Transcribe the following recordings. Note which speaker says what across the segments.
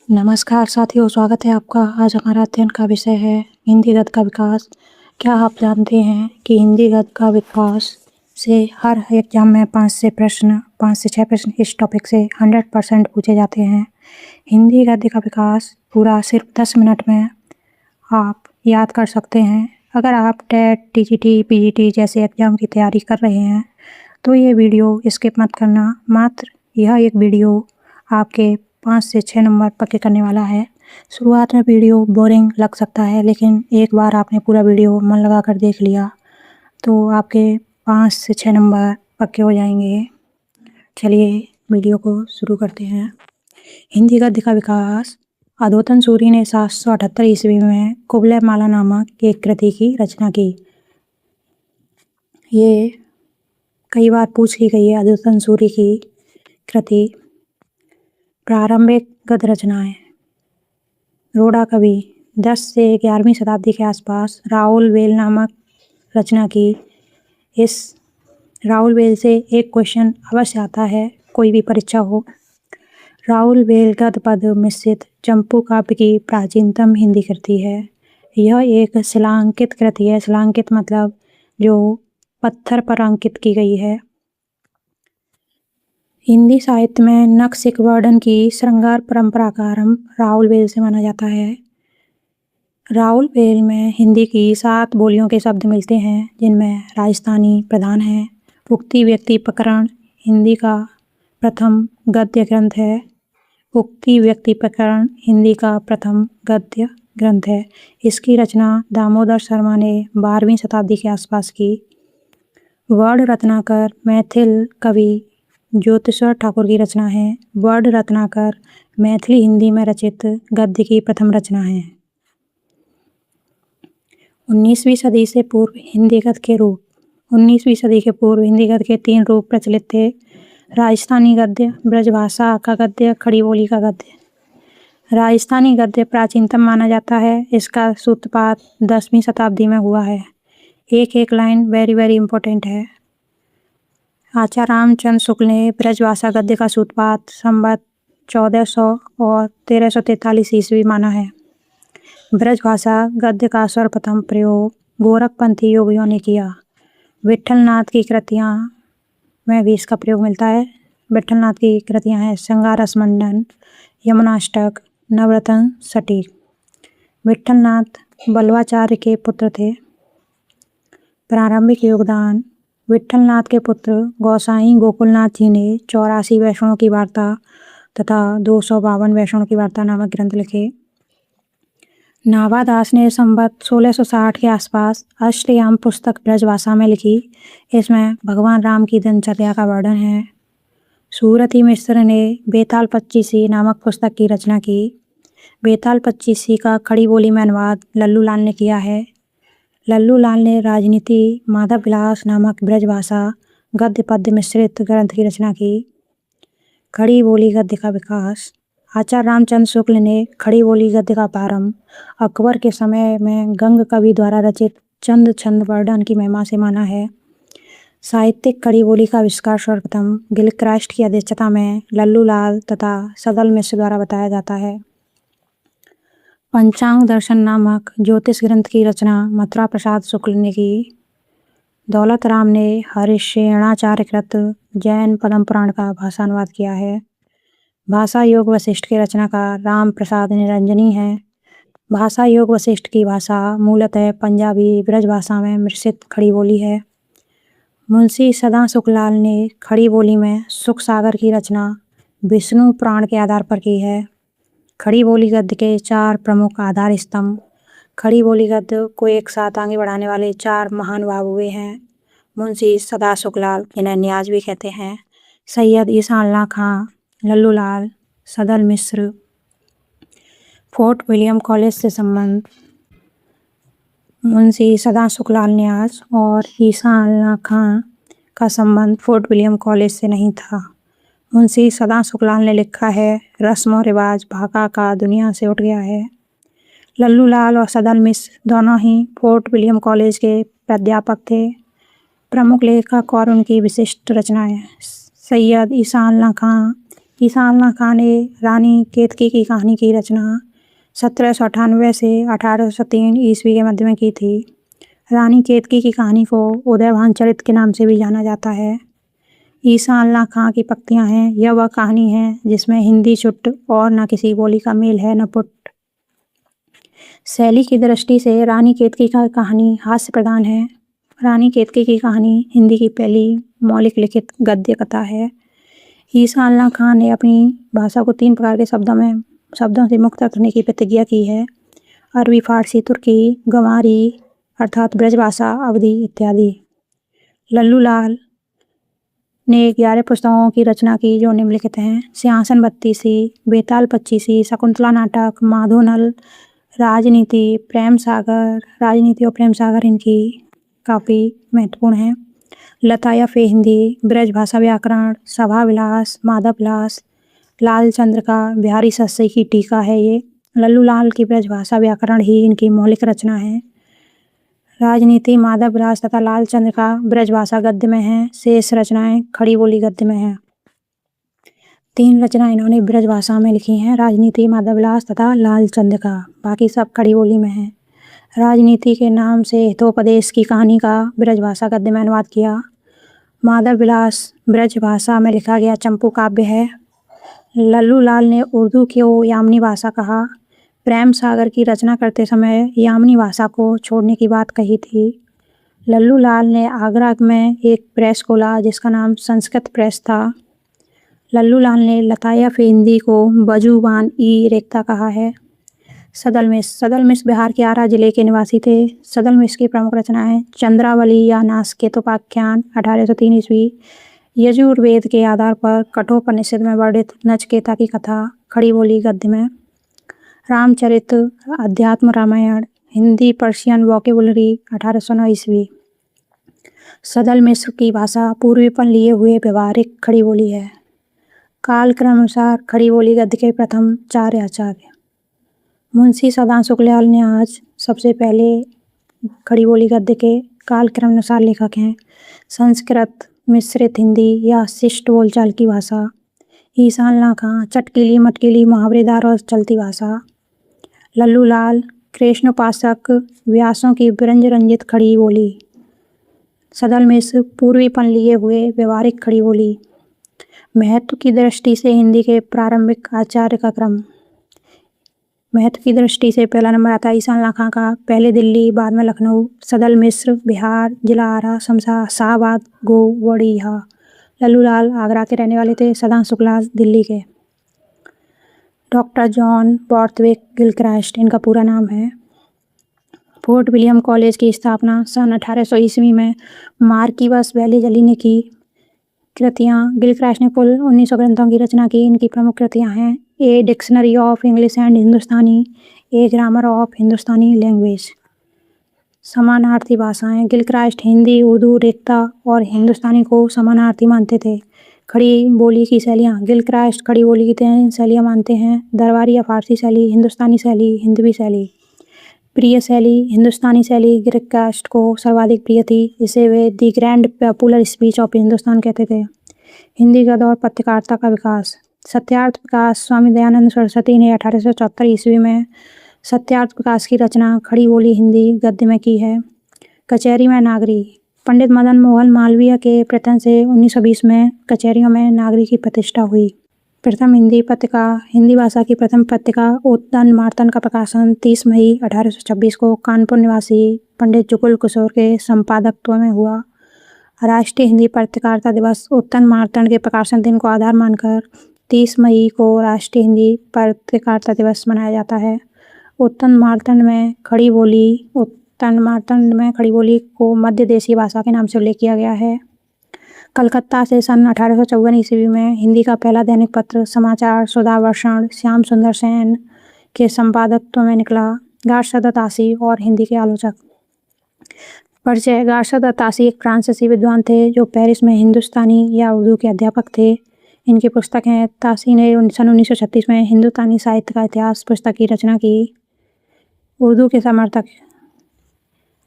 Speaker 1: नमस्कार साथियों, स्वागत है आपका। आज हमारा अध्ययन का विषय है हिंदी गद्य का विकास। क्या आप जानते हैं कि हिंदी गद्य का विकास से हर एग्जाम में 5 से 6 प्रश्न इस टॉपिक से 100% पूछे जाते हैं। हिंदी गद्य का विकास पूरा सिर्फ 10 मिनट में आप याद कर सकते हैं। अगर आप टेट, टीजीटी, पीजीटी जैसे एग्जाम की तैयारी कर रहे हैं तो ये वीडियो स्किप मत करना। मात्र यह एक वीडियो आपके 5 से 6 नंबर पक्के करने वाला है। शुरुआत में वीडियो बोरिंग लग सकता है, लेकिन एक बार आपने पूरा वीडियो मन लगा कर देख लिया तो आपके 5 से 6 नंबर पक्के हो जाएंगे। चलिए वीडियो को शुरू करते हैं। हिंदी गद्य का विकास। अधोतन सूरी ने 778 ईस्वी में कुबलय माला नामक एक कृति की रचना की। ये कई बार पूछ ली गई है अधोतन सूरी की कृति। प्रारंभिक गद्य रचनाएं। रोड़ा कवि 10 से 11वीं शताब्दी के आसपास राहुल वेल नामक रचना की। इस राहुल वेल से एक क्वेश्चन अवश्य आता है, कोई भी परीक्षा हो। राहुल वेल गद्य पद मिश्रित चंपू काव्य की प्राचीनतम हिंदी कृति है। यह एक शिलांकित कृति है। शिलांकित मतलब जो पत्थर पर अंकित की गई है। हिंदी साहित्य में नक्सिक वर्णन की श्रृंगार परंपरा का आरंभ राहुल वेल से माना जाता है। राहुल वेल में हिंदी की 7 बोलियों के शब्द मिलते हैं, जिनमें राजस्थानी प्रधान है। उक्ति व्यक्ति प्रकरण हिंदी का प्रथम गद्य ग्रंथ है। उक्ति व्यक्ति प्रकरण हिंदी का प्रथम गद्य ग्रंथ है। इसकी रचना दामोदर शर्मा ने 12वीं शताब्दी के आसपास की। वर्ण रत्नाकर मैथिल कवि ज्योतिषर ठाकुर की रचना है। वर्ण रत्नाकर मैथिली हिंदी में रचित गद्य की प्रथम रचना है। 19वीं सदी से पूर्व हिंदी गद्य के रूप। 19वीं सदी के पूर्व हिंदी गद्य के 3 रूप प्रचलित थे: राजस्थानी गद्य, ब्रजभाषा का गद्य, खड़ी बोली का गद्य। राजस्थानी गद्य प्राचीनतम माना जाता है। इसका सूत्रपात 10वीं शताब्दी में हुआ है। एक लाइन वेरी इंपॉर्टेंट है। आचार्य रामचंद्र शुक्ल ने ब्रजभाषा गद्य का सूत्रपात संवत 1400 और 1343 ईस्वी माना है। ब्रजभाषा गद्य का सर्वप्रथम प्रयोग गोरखपंथी योगियों ने किया। विट्ठलनाथ की कृतियाँ में भी इसका प्रयोग मिलता है। विट्ठलनाथ की कृतियाँ हैं श्रृंगार रसमंडन, यमुनाष्टक, नवरत्न सटीक। विट्ठलनाथ बल्वाचार्य के पुत्र थे। प्रारंभिक योगदान। विट्ठलनाथ के पुत्र गोसाई गोकुलनाथ जी ने 84 वैष्णवों की वार्ता तथा 252 वैष्णवों की वार्ता नामक ग्रंथ लिखे। नाभादास ने संवत 1660 के आसपास अष्टयाम पुस्तक ब्रजभाषा में लिखी। इसमें भगवान राम की दिनचर्या का वर्णन है। सूरती मिश्र ने बेताल पच्चीसी नामक पुस्तक की रचना की। बेताल पच्चीसी का खड़ी बोली में अनुवाद लल्लू लाल ने किया है। लल्लू लाल ने राजनीति माधव विलास नामक ब्रजभाषा गद्य पद्य मिश्रित ग्रंथ की रचना की। खड़ी बोली गद्य का विकास। आचार्य रामचंद्र शुक्ल ने खड़ी बोली गद्य का प्रारंभ अकबर के समय में गंग कवि द्वारा रचित चंद छंद वर्णन की महिमा से माना है। साहित्यिक खड़ी बोली का आविष्कार सर्वप्रथम गिलक्रास्ट की अध्यक्षता में लल्लू लाल तथा सदल मिश्र द्वारा बताया जाता है। पंचांग दर्शन नामक ज्योतिष ग्रंथ की रचना मथुरा प्रसाद शुक्ल ने की। दौलत राम ने हरिश्रेणाचार्य कृत जैन पद्म पुराण का भाषानुवाद किया है। भाषा योग वशिष्ठ के रचनाकार राम प्रसाद निरंजनी है। भाषा योग वशिष्ठ की भाषा मूलतः पंजाबी ब्रजभाषा में मिश्रित खड़ी बोली है। मुंशी सदा सुखलाल ने खड़ी बोली में सुख सागर की रचना विष्णु पुराण के आधार पर की है। खड़ी बोली गद्य के 4 प्रमुख आधार स्तंभ। खड़ी बोली गद्य को एक साथ आगे बढ़ाने वाले 4 महानुभाव हुए हैं। मुंशी सदा सुखलाल, इन्हें न्याज भी कहते हैं, सैयद ईसा अल्लाह खां, लल्लू लाल, सदल मिश्र। फोर्ट विलियम कॉलेज से संबंध। मुंशी सदा सुखलाल न्याज और ईसा अल्लाह खां का संबंध फोर्ट विलियम कॉलेज से नहीं था। मुंशी सदा सुखलाल ने लिखा है, रस्म और रिवाज भाका का दुनिया से उठ गया है। लल्लू लाल और सदल मिश्र दोनों ही फोर्ट विलियम कॉलेज के प्राध्यापक थे। प्रमुख लेखक और उनकी विशिष्ट रचनाएं। सैयद ईसा अल्लाह खां ईसा अल्लाह खान ने रानी केतकी की कहानी की रचना 1798 से 1803 ईस्वी के मध्य में की थी। रानी केतकी की कहानी को उदयभान चरित के नाम से भी जाना जाता है। ईसा अल्लाह खां की पंक्तियाँ हैं, यह वह कहानी है जिसमें हिंदी छुट्ट और न किसी बोली का मेल है न पुट। शैली की दृष्टि से रानी केतकी की कहानी हास्य प्रधान है। रानी केतकी की कहानी हिंदी की पहली मौलिक लिखित गद्य कथा है। ईसा अल्लाह खान ने अपनी भाषा को 3 प्रकार के शब्दों से मुक्त रखने की प्रतिज्ञा की है: अरबी, फारसी, तुर्की, गंवारी अर्थात ब्रजभाषा, अवधी इत्यादि। लल्लू लाल ने 11 पुस्तकों की रचना की जो निम्नलिखित हैं: सिंहासन 32, बेताल 25, शकुंतला नाटक, माधोनल, राजनीति, प्रेम सागर। राजनीति और प्रेम सागर इनकी काफ़ी महत्वपूर्ण है। लताया फे हिंदी, ब्रजभाषा व्याकरण, सभा विलास, माधव विलास, लाल चंद्र का बिहारी सस्सई की टीका है ये। लल्लू लाल की ब्रजभाषा व्याकरण ही इनकी मौलिक रचना है। राजनीति, माधव विलास तथा लाल चंद्र का ब्रजभाषा गद्य में है। शेष रचनाएं खड़ी बोली गद्य में हैं। 3 रचनाएं इन्होंने ब्रजभाषा में लिखी हैं: राजनीति, माधव विलास तथा लाल चंद्र का। बाकी सब खड़ी बोली में हैं। राजनीति के नाम से हितोपदेश की कहानी का ब्रजभाषा गद्य में अनुवाद किया। माधव विलास ब्रजभाषा में लिखा गया चंपू काव्य है। लल्लू लाल ने उर्दू को यामनी भाषा कहा। प्रेम सागर की रचना करते समय यामनी भाषा को छोड़ने की बात कही थी। लल्लू लाल ने आगरा में एक प्रेस खोला जिसका नाम संस्कृत प्रेस था। लल्लू लाल ने लताया फे हिंदी को बजुबान ई रेख्ता कहा है। सदलमिस बिहार के आरा जिले के निवासी थे। सदलमिस की प्रमुख रचनाएं चंद्रावली या नासकेतोपाख्यान 1803 ईस्वी, यजुर्वेद के आधार पर कठोपनिषद में वर्णित नचकेता की कथा खड़ी बोली गद्य में, रामचरित, अध्यात्म रामायण, हिंदी पर्शियन वोकेबुलरी 1809 ईस्वी। सदल मिस्र की भाषा पूर्वीपन लिए हुए व्यवहारिक खड़ी बोली है। कालक्रमानुसार खड़ी बोली गद्य के प्रथम 4 आचार्य मुंशी सदान शुक्लयाल ने आज सबसे पहले खड़ी बोली गद्य के कालक्रमानुसार लेखक हैं। संस्कृत, मिश्रित हिंदी या शिष्ट बोलचाल की भाषा। ईसा अल्लाह खां चटकीली मटकीली मुहावरेदार और चलती भाषा। लल्लू लाल कृष्णोपासक व्यासों की व्यंज रंजित खड़ी बोली। सदल मिस्र पूर्वीपन लिए हुए व्यवहारिक खड़ी बोली। महत्व की दृष्टि से हिंदी के प्रारंभिक आचार्य का क्रम। महत्व की दृष्टि से पहला नंबर आता है ईसा अल्लाह खां का, पहले दिल्ली बाद में लखनऊ, सदल मिस्र बिहार, जिला आरा, शमशा शाहबाद, गोवड़िया। लल्लू लाल आगरा के रहने वाले थे, सदान शुक्लाल दिल्ली के। डॉक्टर जॉन बॉर्थविक गिलक्रास्ट इनका पूरा नाम है। फोर्ट विलियम कॉलेज की स्थापना सन 1800 ईस्वी में मार्किवस वेलीजली ने की। कृतियाँ गिलक्रास्ट ने कुल 1900 ग्रंथों की रचना की। इनकी प्रमुख कृतियाँ हैं: a dictionary of English and Hindustani, A grammar of Hindustani language. समानार्थी भाषाएं। गिलक्रास्ट हिंदी, उर्दू, रेख्ता और हिंदुस्तानी को समानार्थी मानते थे। खड़ी बोली की शैलियाँ। गिलक्रास्ट खड़ी बोली की 3 शैलियाँ मानते हैं: दरबारी या फारसी शैली, हिंदुस्तानी शैली, हिंदवी शैली। प्रिय शैली हिंदुस्तानी शैली गिलक्रास्ट को सर्वाधिक प्रिय थी। इसे वे the grand popular speech of Hindustan कहते थे। हिंदी गद्य और पत्रकारिता का विकास। सत्यार्थ प्रकाश स्वामी दयानंद सरस्वती ने 1874 ईस्वी में सत्यार्थ प्रकाश की रचना खड़ी बोली हिंदी गद्य में की है। कचहरी में नागरी। पंडित मदन मोहन मालवीय के प्रयत्न से 1920 में कचहरियों में नागरी की प्रतिष्ठा हुई। प्रथम हिंदी पत्रिका। हिंदी भाषा की प्रथम पत्रिका उत्तन मार्तन का प्रकाशन 30 मई 1826 को कानपुर निवासी पंडित जुगल किशोर के संपादकत्व में हुआ। राष्ट्रीय हिंदी पत्रकारिता दिवस उत्तन मार्तन के प्रकाशन दिन को आधार मानकर 30 मई को राष्ट्रीय हिंदी पत्रकारिता दिवस मनाया जाता है। उत्तन मार्तन में खड़ी बोली को मध्य देशीय भाषा के नाम से उल्लेख किया गया है। कलकत्ता से सन 1854 ईस्वी में हिंदी का पहला दैनिक पत्र समाचार सुधावर्षण श्याम सुंदर सेन के संपादकत्व में निकला। गार्षद तासी और हिंदी के आलोचक। परिचय। गार्षद तासी एक फ्रांसीसी विद्वान थे जो पेरिस में हिंदुस्तानी या उर्दू के अध्यापक थे। इनकी पुस्तक है। तासी ने सन 1936 में हिंदुस्तानी साहित्य का इतिहास पुस्तक की रचना की। उर्दू के समर्थक।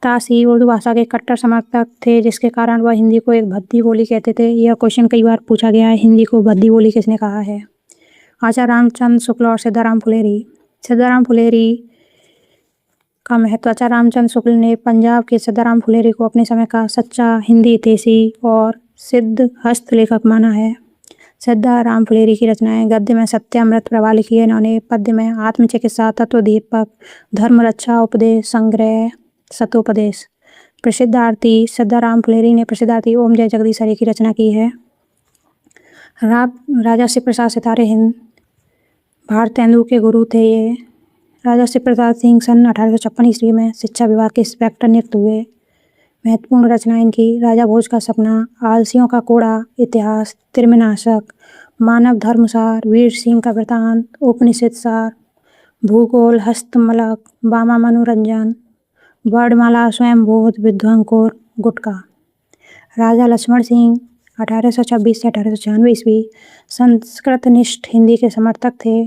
Speaker 1: तासी उर्दू भाषा के कट्टर समर्थक थे जिसके कारण वह हिंदी को एक भद्दी बोली कहते थे। यह क्वेश्चन कई बार पूछा गया है, हिंदी को भद्दी बोली किसने कहा है। आचार्य रामचंद्र शुक्ल और सीताराम फुलेरी। सीताराम फुलेरी का महत्व। आचार्य रामचंद्र शुक्ल ने पंजाब के सीताराम फुलेरी को अपने समय का सच्चा हिंदी हितैषी और सिद्ध हस्तलेखक माना है। सीताराम फुलेरी की रचनाएं गद्य में सत्यामृत प्रभा लिखी है इन्होंने, पद्य में आत्मचिकित्सा, तत्वदीपक, धर्मरक्षा, उपदेश संग्रह, सतोपदेश। प्रसिद्ध आरती। सीताराम फुलेरी ने प्रसिद्ध आरती ओम जय जगदीश हरे की रचना की है। राजा शिव प्रसाद सितारे हिंद भारतेंदु के गुरु थे ये। राजा शिव प्रसाद सिंह सन 1856 ईस्वी में शिक्षा विभाग के इंस्पेक्टर नियुक्त हुए। महत्वपूर्ण रचनाएं इनकी राजा भोज का सपना, आलसियों का कोड़ा, इतिहास, त्रिमिनाशक, मानव धर्मसार, वीर सिंह का वृतांत, उपनिषद सार, भूगोल, हस्तमलक, बामा मनोरंजन, वर्णमाला, स्वयंबोध, विध्वंकुर, गुटका। राजा लक्ष्मण सिंह 1826 से 1896 ईस्वी संस्कृतनिष्ठ हिंदी के समर्थक थे।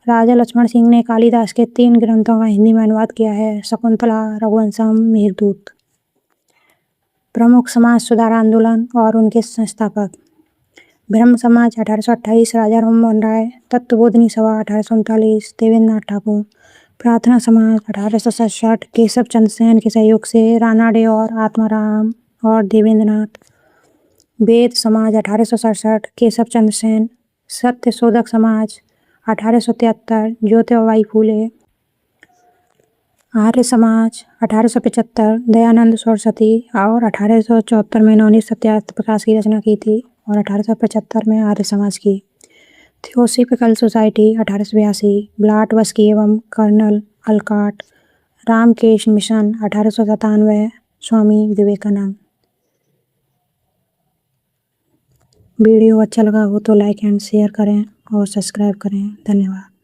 Speaker 1: राजा लक्ष्मण सिंह ने कालिदास के 3 ग्रंथों का हिंदी में अनुवाद किया है, शकुंतला, रघुवंशम, मेघदूत। प्रमुख समाज सुधार आंदोलन और उनके संस्थापक। ब्रह्म समाज 1828 राजा राममोहन राय। तत्वबोधिनी सभा 1839 देवेंद्र नाथ ठाकुर। प्रार्थना समाज 1867 केशव चंद्र सेन के सहयोग से रानाडे और आत्माराम और देवेंद्र नाथ। वेद समाज 1867 केशव चंद्र सेन। सत्य शोधक समाज 1873 ज्योतिबाई फूले। आर्य समाज 1875 दयानंद सरस्वती और 1874 में इन्होंने सत्यार्थ प्रकाश की रचना की थी और 1875 में आर्य समाज की। थियोसॉफिकल सोसाइटी 1882 ब्लाटवस्की एवं colonel Olcott. Ramakrishna mission 1897 Swami Vivekananda. Video अच्छा लगा हो तो लाइक एंड शेयर करें और सब्सक्राइब करें। धन्यवाद।